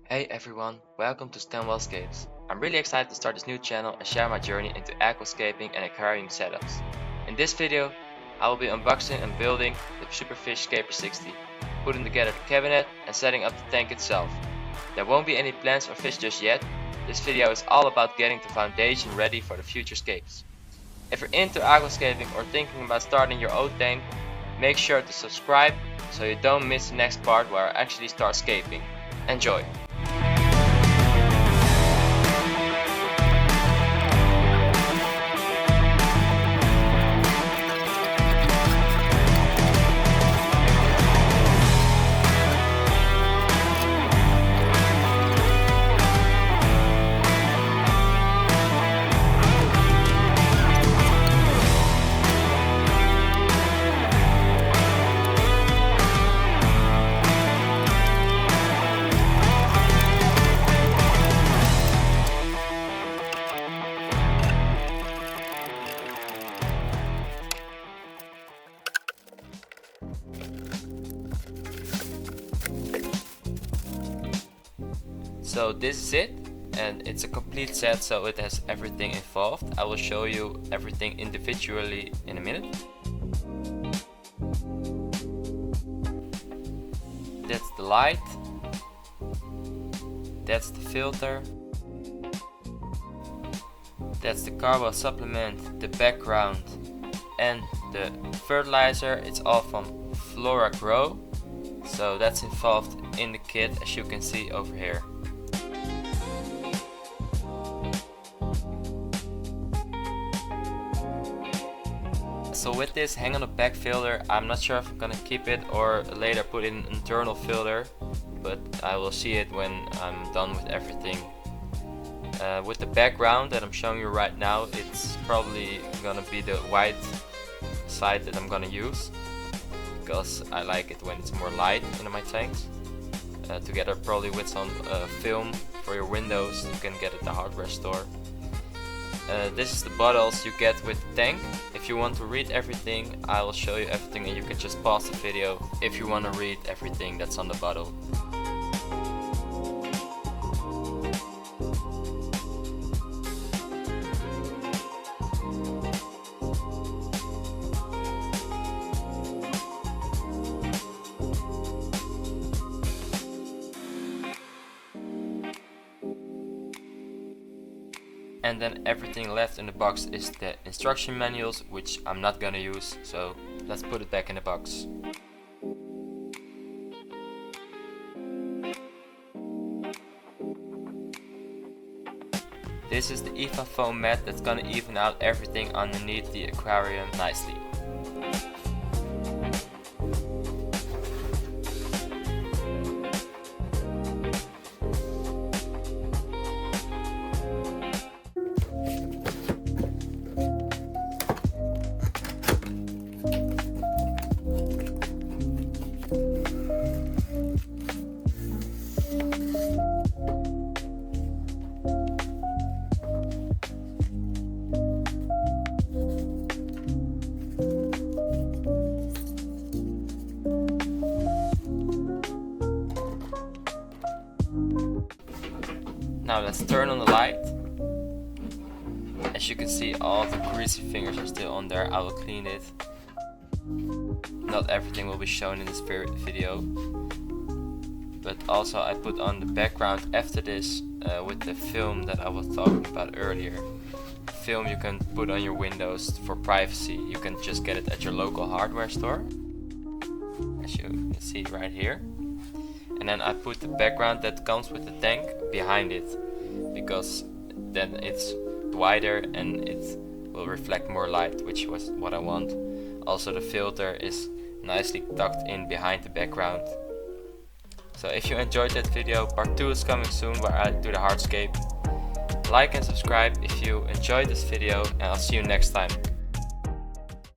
Hey everyone, welcome to Stanwellscapes. I'm really excited to start this new channel and share my journey into aquascaping and aquarium setups. In this video, I will be unboxing and building the Superfish Scaper 60, putting together the cabinet and setting up the tank itself. There won't be any plants or fish just yet. This video is all about getting the foundation ready for the future scapes. If you're into aquascaping or thinking about starting your own tank, make sure to subscribe so you don't miss the next part where I actually start scaping. Enjoy! So this is it, and it's a complete set, so it has everything involved. I will show you everything individually in a minute. That's the light, that's the filter, that's the carbo supplement, the background and the fertilizer. It's all from Flora Grow, so that's involved in the kit, as you can see over here. So with this hang on the back filter, I'm not sure if I'm gonna keep it or later put in an internal filter, but I will see it when I'm done with everything. With the background that I'm showing you right now, it's probably gonna be the white side that I'm gonna use, because I like it when it's more light in my tanks. Together probably with some film for your windows you can get at the hardware store. This is the bottles you get with the tank. If you want to read everything, I will show you everything, and you can just pause the video if you want to read everything that's on the bottle. And then everything left in the box is the instruction manuals, which I'm not gonna use, so let's put it back in the box. This is the EVA foam mat that's gonna even out everything underneath the aquarium nicely. Now let's turn on the light. As you can see, all the greasy fingers are still on there. I will clean it. Not everything will be shown in this video, but also I put on the background after this with the film that I was talking about earlier. Film you can put on your windows for privacy. You can just get it at your local hardware store, as you can see right here. And then I put the background that comes with the tank behind it, because then it's wider and it will reflect more light, which was what I want. Also the filter is nicely tucked in behind the background. So if you enjoyed that video, part 2 is coming soon where I do the hardscape. Like and subscribe if you enjoyed this video, and I'll see you next time.